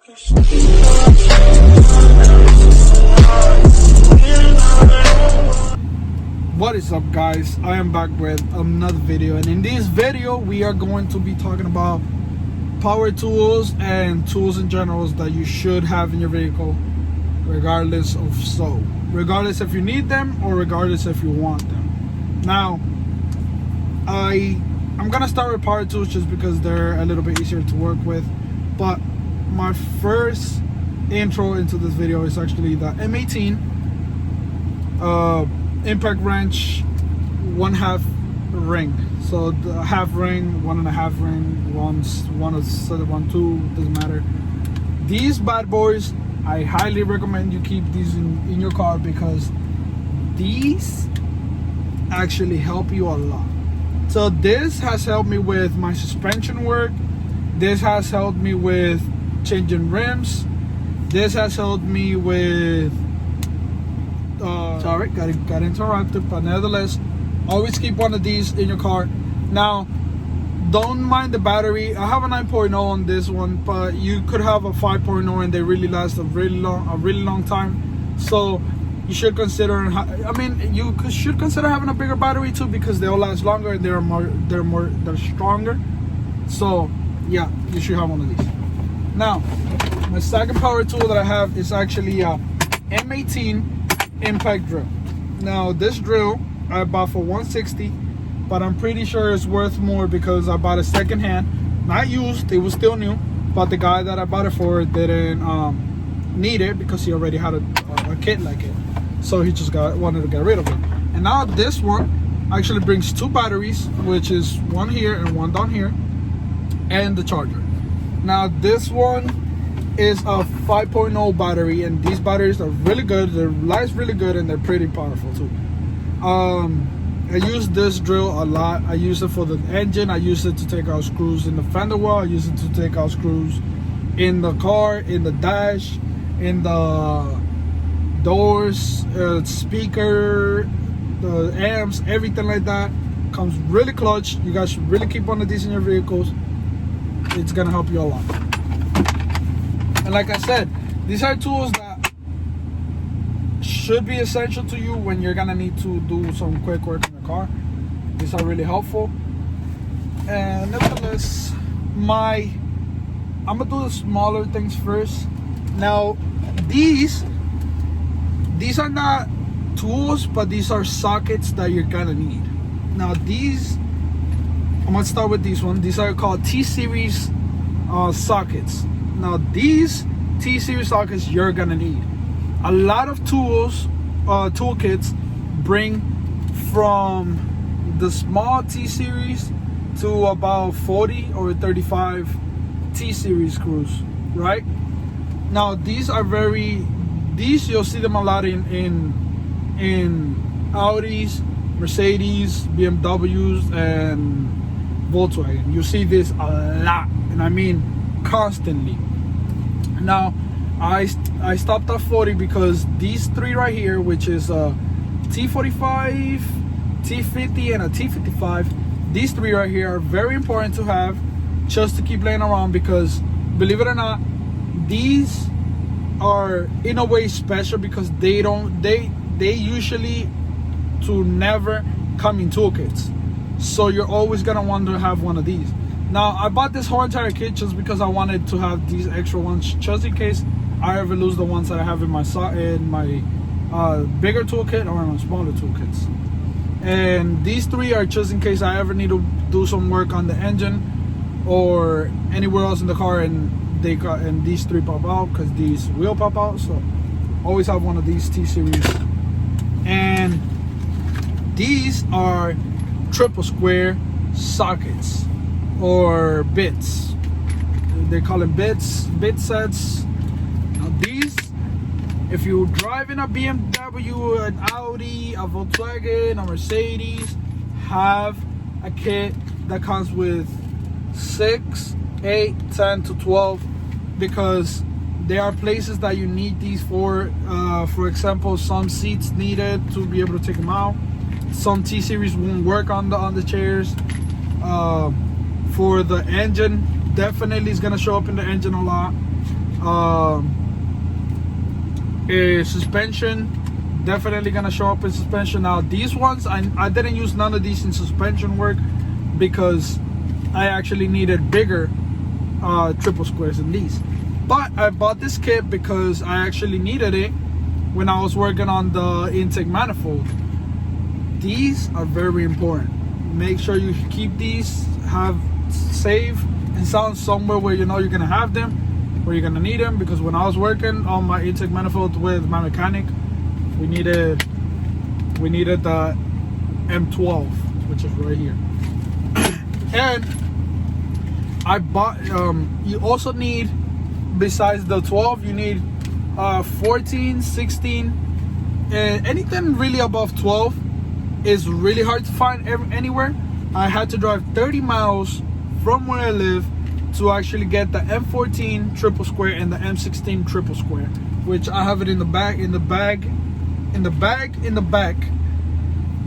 What is up, guys? I am back with another video, and in this video we are going to be talking about power tools and tools in general that you should have in your vehicle, regardless if you need them or regardless if you want them. Now I'm gonna start with power tools just because they're a little bit easier to work with, but my first intro into this video is actually the M18 Impact Wrench 1/2 ring. So the half ring, 1.5 ring, one is 2, doesn't matter. These bad boys, I highly recommend you keep these in your car because these actually help you a lot. So this has helped me with my suspension work. This has helped me with changing rims. This has helped me with sorry, got interrupted, but nevertheless, always keep one of these in your car. Now, don't mind the battery. I have a 9.0 on this one, but you could have a 5.0 and they really last a really long time. So you should consider, you should consider having a bigger battery too, because they'll last longer and they're stronger. So yeah, you should have one of these. Now, my second power tool that I have is actually a M18 Impact Drill. Now this drill I bought for $160, but I'm pretty sure it's worth more because I bought it secondhand, not used. It was still new, but the guy that I bought it for didn't need it because he already had a kit like it, so he just wanted to get rid of it. And now this one actually brings 2 batteries, which is one here and one down here, and the charger. Now this one is a 5.0 battery, and these batteries are really good. They last really good, and they're pretty powerful too. I use this drill a lot. I use it for the engine. I use it to take out screws in the fender well. I use it to take out screws in the car, in the dash, in the doors, speaker, the amps, everything like that. Comes really clutch. You guys should really keep one of these in your vehicles. It's gonna help you a lot. And like I said, these are tools that should be essential to you when you're gonna need to do some quick work in the car. These are really helpful. And nevertheless, I'm gonna do the smaller things first. Now, these are not tools, but these are sockets that you're gonna need. Now these, I'm gonna start with these ones. These are called T-Series sockets. Now these T-Series sockets you're gonna need. A lot of tools, toolkits bring from the small T-Series to about 40 or 35 T-Series screws, right? Now these you'll see them a lot in Audis, Mercedes, BMWs, and Volkswagen. You see this a lot, and I mean constantly. Now I stopped at 40 because these 3 right here, which is a T45, T50, and a T55, these 3 right here are very important to have just to keep laying around, because believe it or not, these are in a way special because they usually to never come in toolkits. So you're always gonna want to have one of these. Now I bought this whole entire kit just because I wanted to have these extra ones just in case I ever lose the ones that I have in my bigger toolkit or in my smaller toolkits. And these 3 are just in case I ever need to do some work on the engine or anywhere else in the car, and these 3 pop out because these will pop out. So always have one of these T-Series. And these are triple square sockets or bits. They call them bit sets. Now these, if you're driving a BMW, an Audi, a Volkswagen, a Mercedes, have a kit that comes with 6, 8, 10 to 12, because there are places that you need these for example, some seats needed to be able to take them out. Some T-Series won't work on the chairs. For the engine, definitely is gonna show up in the engine a lot. Suspension, definitely gonna show up in suspension. Now these ones, I didn't use none of these in suspension work because I actually needed bigger triple squares than these. But I bought this kit because I actually needed it when I was working on the intake manifold. These are very important. Make sure you keep these, have save and sound somewhere where you know you're gonna have them, where you're gonna need them, because when I was working on my intake manifold with my mechanic, we needed the M12, which is right here. And I bought, you also need, besides the 12, you need 14, 16, and anything really above 12 is really hard to find anywhere. I had to drive 30 miles from where I live to actually get the M14 triple square and the M16 triple square, which I have it in the back,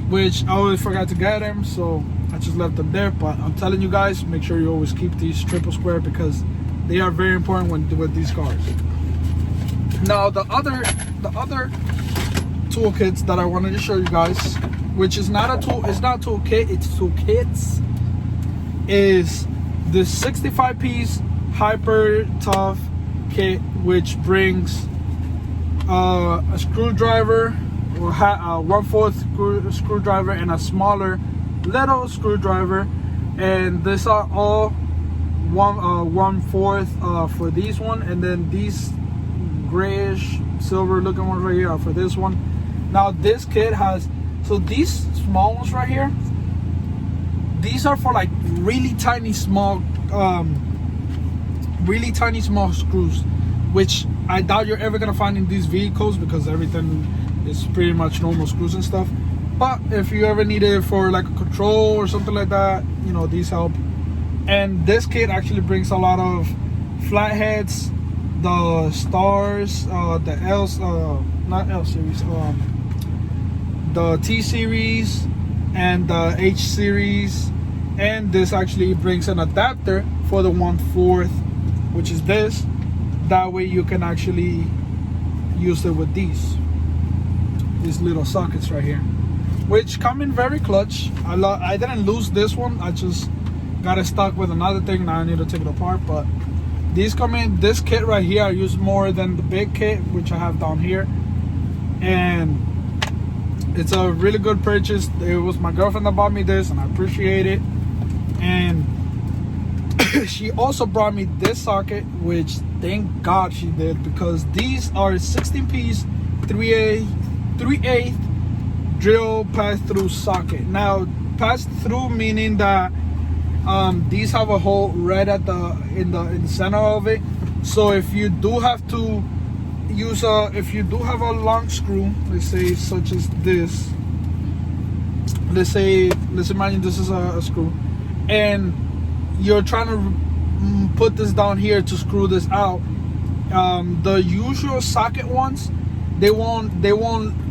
which I always forgot to get them, so I just left them there. But I'm telling you guys, make sure you always keep these triple square because they are very important with these cars. Now the other toolkits that I wanted to show you guys, which is not a tool, it's not toolkit, it's toolkits, is the 65 piece hyper tough kit, which brings a screwdriver, or 1/4 screwdriver, and a smaller little screwdriver, and these are all 1/4 for these one, and then these grayish silver looking ones right here are for this one. Now this kit has, so these small ones right here, these are for like really tiny small screws, which I doubt you're ever gonna find in these vehicles because everything is pretty much normal screws and stuff. But if you ever need it for like a control or something like that, you know, these help. And this kit actually brings a lot of flatheads, the stars, the not L series, the T series and the H series. And this actually brings an adapter for the 1/4, which is this. That way you can actually use it with these little sockets right here, which come in very clutch. I didn't lose this one, I just got it stuck with another thing. Now I need to take it apart. But these come in, this kit right here I use more than the big kit, which I have down here, and it's a really good purchase. It was my girlfriend that bought me this, and I appreciate it. And she also brought me this socket, which thank God she did, because these are 16 piece 3/8 drill pass-through socket. Now pass-through meaning that these have a hole right at in the center of it. So if you do have to use if you do have a long screw, let's say such as this, let's imagine this is a screw, and you're trying to put this down here to screw this out, the usual socket ones, they won't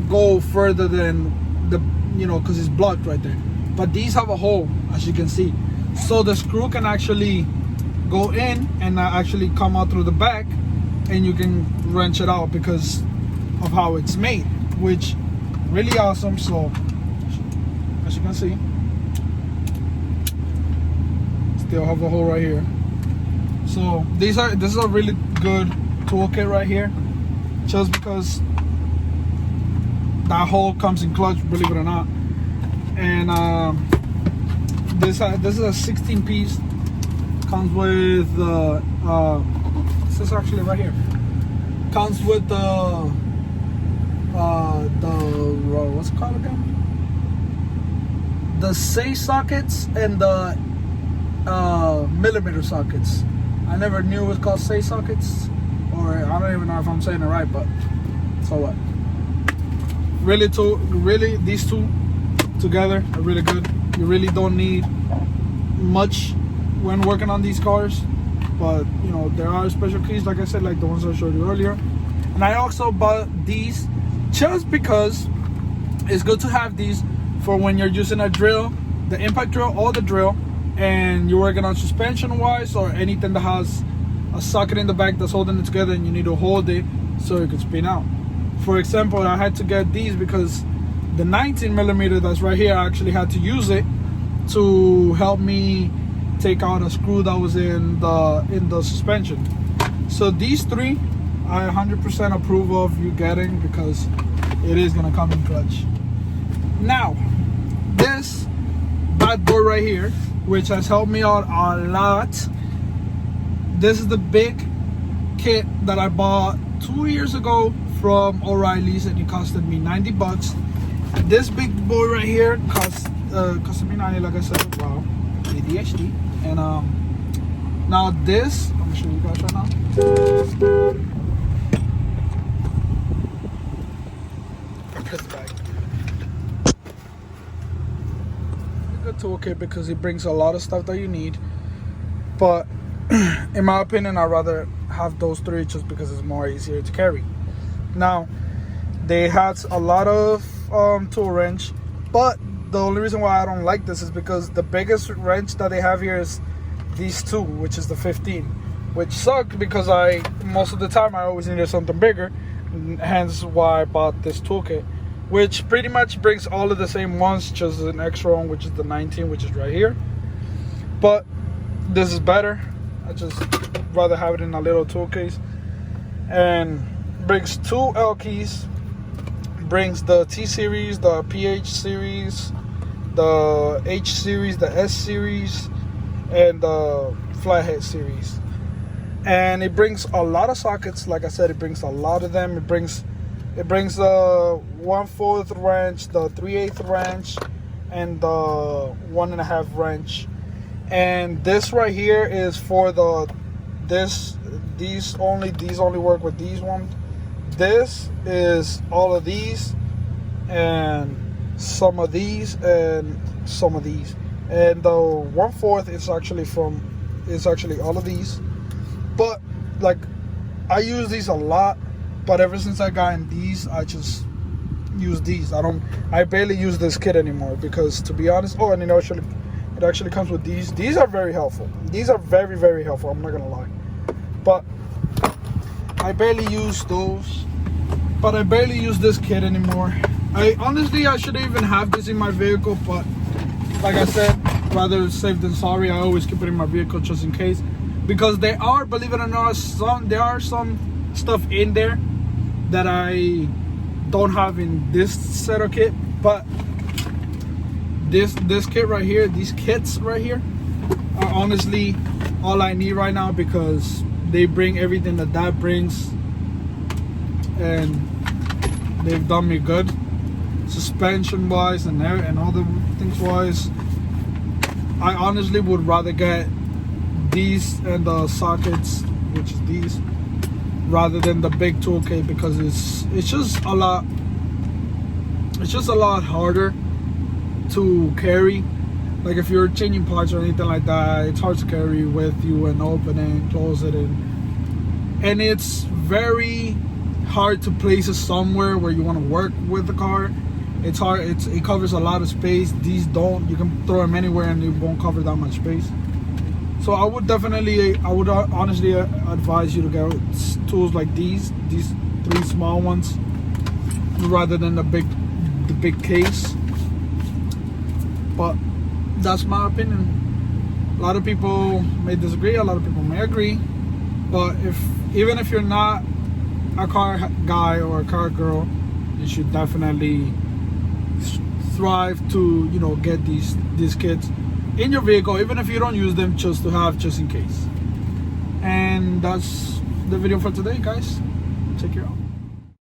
go further than the, you know, because it's blocked right there. But these have a hole, as you can see, so the screw can actually go in and actually come out through the back, and you can wrench it out because of how it's made, which really awesome. So as you can see, still have a hole right here. So this is a really good toolkit right here, just because that hole comes in clutch, believe it or not. And this is a 16 piece, comes with this is actually right here, comes with the what's it called again, the say sockets and the millimeter sockets. I never knew it was called say sockets, or I don't even know if I'm saying it right, but so what. Really these two together are really good. You really don't need much when working on these cars, but you know, there are special keys, like I said, like the ones I showed you earlier. And I also bought these just because it's good to have these for when you're using a drill, the impact drill or the drill, and you're working on suspension wise or anything that has a socket in the back that's holding it together, and you need to hold it so it could spin out. For example, I had to get these because the 19mm that's right here, I actually had to use it to help me take out a screw that was in the suspension. So these three I 100% approve of you getting, because it is gonna come in clutch. Now this bad boy right here, which has helped me out a lot, this is the big kit that I bought 2 years ago from O'Reilly's, and it costed me $90. This big boy right here costed me $90, like I said. Wow, ADHD. And now this, I'm gonna show you guys right now. Press it back. A good toolkit because it brings a lot of stuff that you need, but in my opinion, I'd rather have those three just because it's more easier to carry. Now, they had a lot of tool wrench, but the only reason why I don't like this is because the biggest wrench that they have here is these two, which is the 15, which sucked because most of the time I always needed something bigger, hence why I bought this toolkit, which pretty much brings all of the same ones, just an extra one, which is the 19, which is right here. But this is better. I just rather have it in a little tool case. And brings two L keys, brings the T-Series, the PH series, the H series, the S series, and the flathead series. And it brings a lot of sockets. Like I said, it brings a lot of them. It brings the 1/4 wrench, the 3/8 wrench, and the 1.5 wrench. And this right here is for these only work with these ones. This is all of these, and some of these, and some of these. And the 1/4 is actually all of these. But like, I use these a lot, but ever since I got in these, I just use these. I barely use this kit anymore, because to be honest, and it actually comes with these. These are very helpful. These are very, very helpful, I'm not gonna lie. But I barely use those. But I barely use this kit anymore. I shouldn't even have this in my vehicle, but like I said, rather safe than sorry. I always keep it in my vehicle just in case, because there are, believe it or not, some stuff in there that I don't have in this set of kit. But this kit right here, these kits right here, are honestly all I need right now, because they bring everything that brings, and they've done me good, suspension wise and other things wise. I honestly would rather get these and the sockets, which is these, rather than the big toolkit, because it's just a lot harder to carry. Like if you're changing parts or anything like that, it's hard to carry with you and open it and close it, and it's very hard to place it somewhere where you want to work with the car. It's hard. It covers a lot of space. These don't. You can throw them anywhere and it won't cover that much space. So I would honestly advise you to get tools like these three small ones, rather than the big case. But that's my opinion. A lot of people may disagree, a lot of people may agree, but even if you're not a car guy or a car girl, you should definitely strive to get these kits in your vehicle, even if you don't use them, just to have, just in case. And that's the video for today, guys. Check it out.